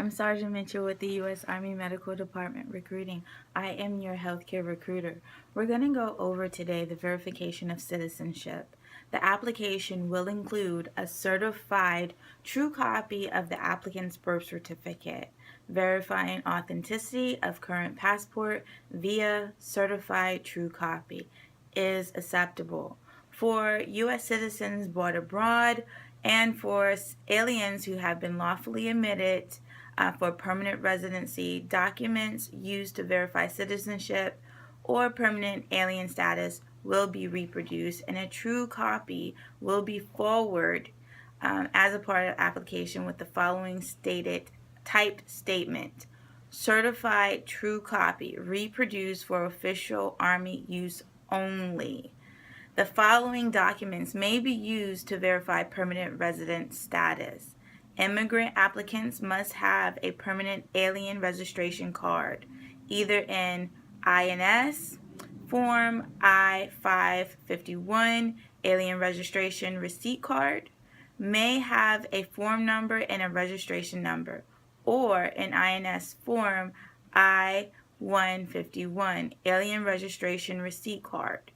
I'm Sergeant Mitchell with the U.S. Army Medical Department Recruiting. I am your healthcare recruiter. We're going to go over today the verification of citizenship. The application will include a certified true copy of the applicant's birth certificate, verifying authenticity of current passport via certified true copy is acceptable. For U.S. citizens born abroad and for aliens who have been lawfully admitted for permanent residency, documents used to verify citizenship or permanent alien status will be reproduced, and a true copy will be forwarded as a part of the application with the following stated typed statement: certified true copy, reproduced for official Army use only. The following documents may be used to verify permanent resident status. Immigrant applicants must have a permanent alien registration card, either in INS Form I-551 Alien Registration Receipt Card, may have a form number and a registration number, or in INS Form I-151 Alien Registration Receipt Card.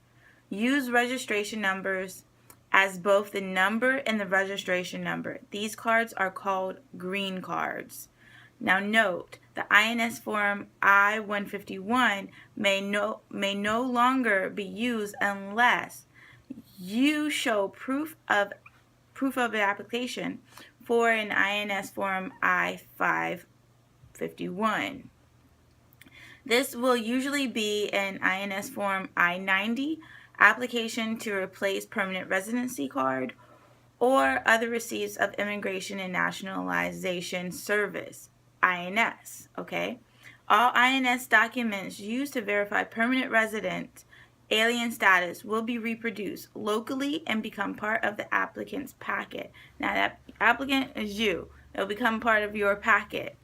Use registration numbers as both the number and the registration number. These cards are called green cards. Now note, the INS Form I-151 may no longer be used unless you show proof of the application for an INS Form I-551. This will usually be an INS Form I-90 application to replace permanent residency card or other receipts of Immigration and Nationalization Service, INS, okay? All INS documents used to verify permanent resident alien status will be reproduced locally and become part of the applicant's packet. Now that applicant is you. It'll become part of your packet.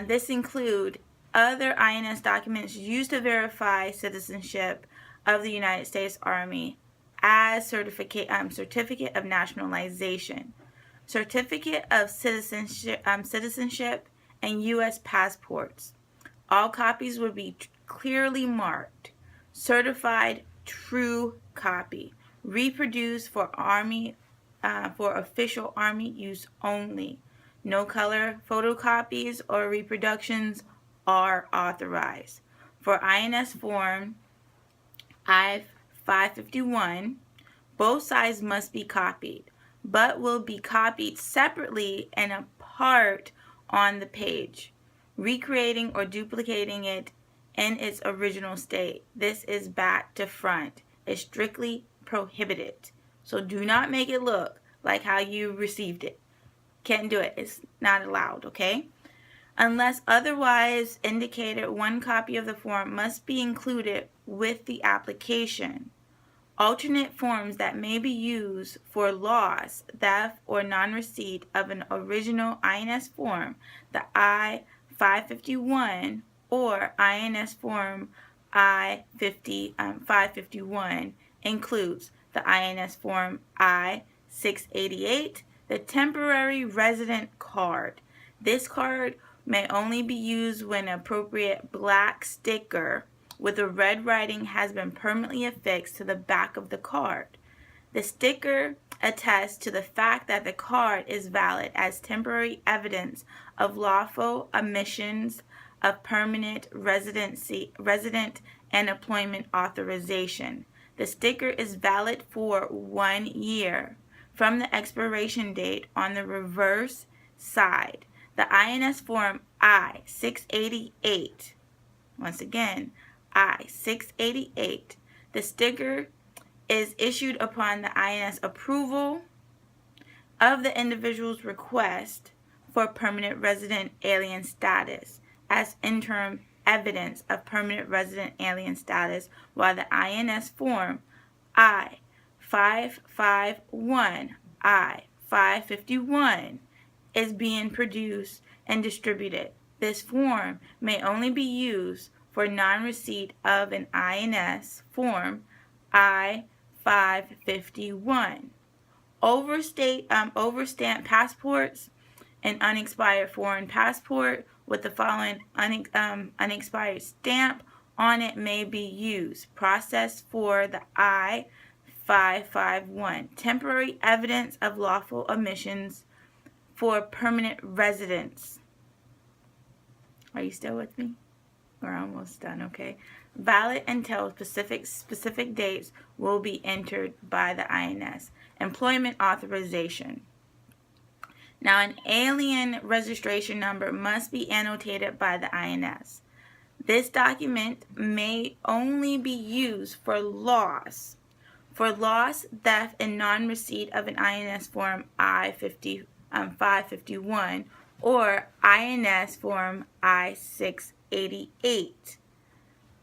This includes other INS documents used to verify citizenship of the United States Army as certificate of nationalization, certificate of citizenship, and U.S. passports. All copies would be clearly marked certified true copy, reproduced for Army for official Army use only. No color photocopies or reproductions are authorized. For INS Form I-551, both sides must be copied, but will be copied separately and apart on the page, recreating or duplicating it in its original state. This is back to front. It's strictly prohibited. So do not make it look like how you received it. Can't do it. It's not allowed, okay? Unless otherwise indicated, one copy of the form must be included with the application. Alternate forms that may be used for loss, theft, or non-receipt of an original INS form, the I-551 or INS Form I-551 includes the INS Form I-688, the temporary resident card. This card may only be used when an appropriate black sticker with a red writing has been permanently affixed to the back of the card. The sticker attests to the fact that the card is valid as temporary evidence of lawful admissions of permanent resident and employment authorization. The sticker is valid for 1 year from the expiration date on the reverse side. The INS Form I-688, once again, I-688, the sticker is issued upon the INS approval of the individual's request for permanent resident alien status as interim evidence of permanent resident alien status, while the INS Form I-551, I-551 is being produced and distributed. This form may only be used for non-receipt of an INS Form I-551. Overstamped passports an unexpired foreign passport with the following unexpired stamp on it may be used. Process for the I-551. Temporary evidence of lawful admissions for permanent residence. Are you still with me? We're almost done, okay? Valid until specific dates will be entered by the INS. Employment authorization. Now, an alien registration number must be annotated by the INS. This document may only be used for loss, theft, and non-receipt of an INS Form I-551 or INS Form I-688.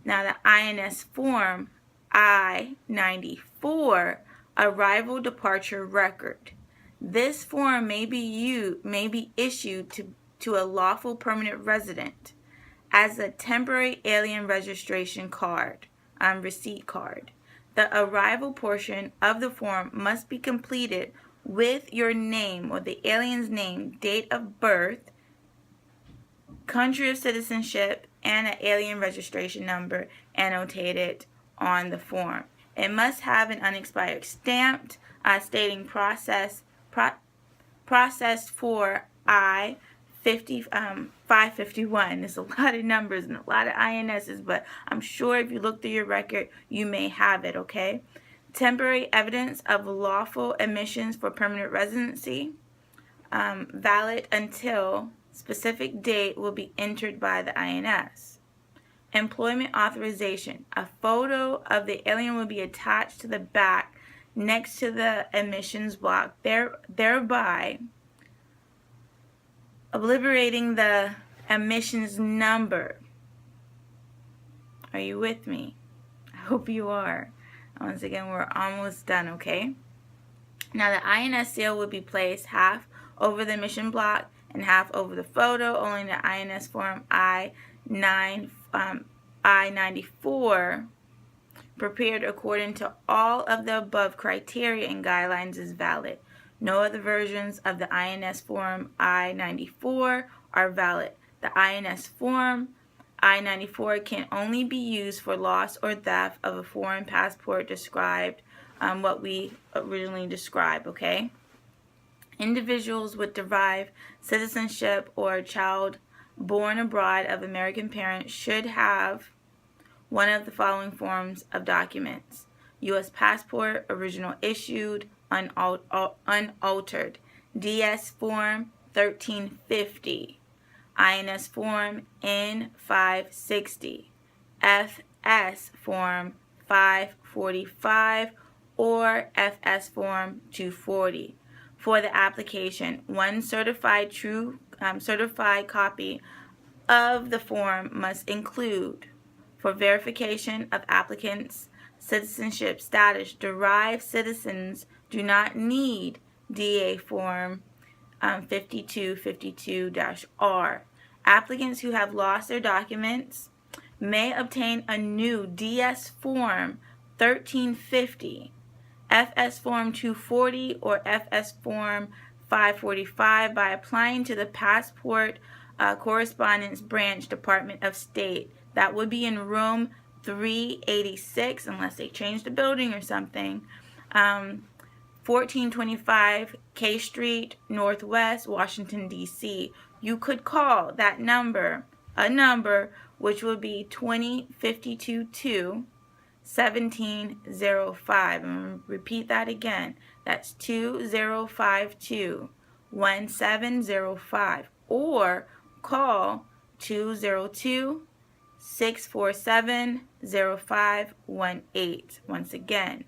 Now, the INS Form I-94, Arrival Departure Record. This form may be issued to a lawful permanent resident as a temporary alien registration card, receipt card. The arrival portion of the form must be completed with your name or the alien's name, date of birth, country of citizenship, and an alien registration number annotated on the form. It must have an unexpired stamp stating processed for I-551. There's a lot of numbers and a lot of INSs, but I'm sure if you look through your record, you may have it, okay? Temporary evidence of lawful admissions for permanent residency, valid until specific date will be entered by the INS. Employment authorization. A photo of the alien will be attached to the back next to the admissions block, thereby obliterating the admissions number. Are you with me? I hope you are. Once again, we're almost done, okay? Now, the INS seal will be placed half over the admission block and half over the photo. Only the INS Form I-94 prepared according to all of the above criteria and guidelines is valid. No other versions of the INS Form I-94 are valid. The INS Form I-94 can only be used for loss or theft of a foreign passport described, what we originally described, okay? Individuals with derived citizenship or a child born abroad of American parents should have one of the following forms of documents: U.S. passport, original issued, unaltered, DS Form 1350, INS Form N560, FS Form 545, or FS Form 240. For the application, one certified copy of the form must include, for verification of applicants' citizenship status, derived citizens do not need DA Form 5252-R. Applicants who have lost their documents may obtain a new DS Form 1350, FS Form 240, or FS Form 545 by applying to the Passport Correspondence Branch, Department of State. That would be in room 386, unless they changed the building or something. 1425 K Street, Northwest, Washington, D.C. You could call that number, which would be 20522-1705. I'm going to repeat that again. That's 2052-1705. Or call 202-647-0518. Once again,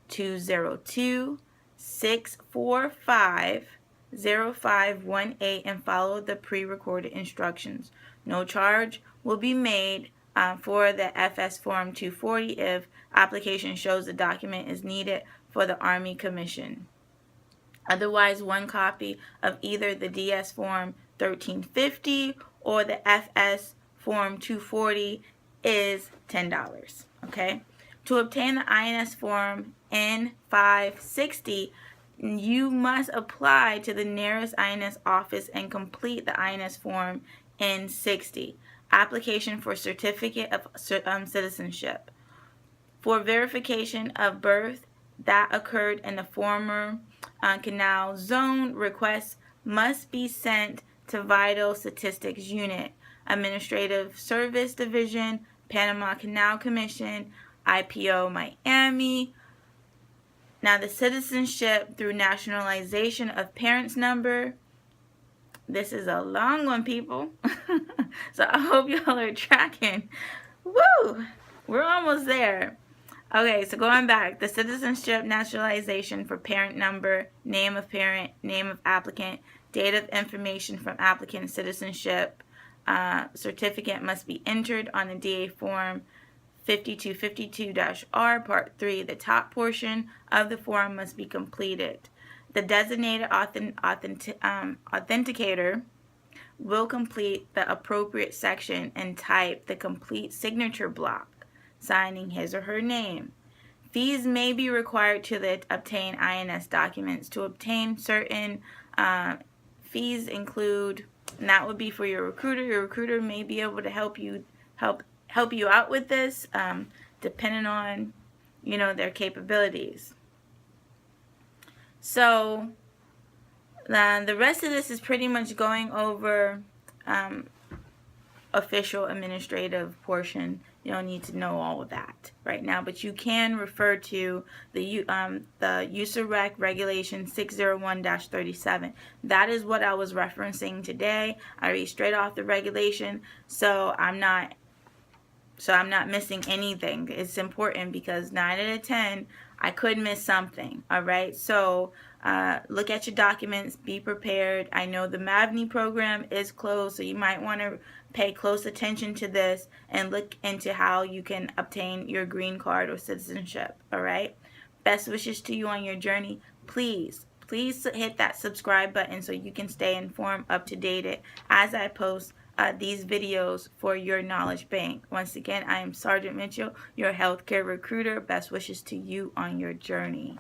202-645-0518, and follow the pre-recorded instructions. No charge will be made for the FS Form 240 if application shows the document is needed for the Army Commission. Otherwise, one copy of either the DS Form 1350 or the FS Form 240 is $10. Okay? To obtain the INS Form N560, You must apply to the nearest INS office and complete the INS form in 60. Application for certificate of citizenship. For verification of birth that occurred in the former canal zone, requests must be sent to Vital Statistics Unit, Administrative Service Division, Panama Canal Commission, IPO Miami. Now, the citizenship through nationalization of parents' number. This is a long one, people. So I hope y'all are tracking. Woo! We're almost there. Okay, so going back, the citizenship naturalization for parent number, name of parent, name of applicant, date of information from applicant, citizenship certificate must be entered on the DA form 5252-R Part 3. The top portion of the form must be completed. The designated authenticator will complete the appropriate section and type the complete signature block, signing his or her name. Fees may be required to obtain INS documents. To obtain certain fees include, and that would be for your recruiter. Your recruiter may be able to help you out with this, depending on, their capabilities. So the rest of this is pretty much going over official administrative portion. You don't need to know all of that right now, but you can refer to the USAREC Regulation 601-37. That is what I was referencing today. I read straight off the regulation, so I'm not missing anything. It's important because 9 out of 10, I could miss something. All right, so look at your documents, be prepared. I know the MAVNI program is closed, so you might want to pay close attention to this and look into how you can obtain your green card or citizenship. All right, best wishes to you on your journey. Please hit that subscribe button so you can stay informed, up to date as I post these videos for your knowledge bank. Once again, I am Sergeant Mitchell, your healthcare recruiter. Best wishes to you on your journey.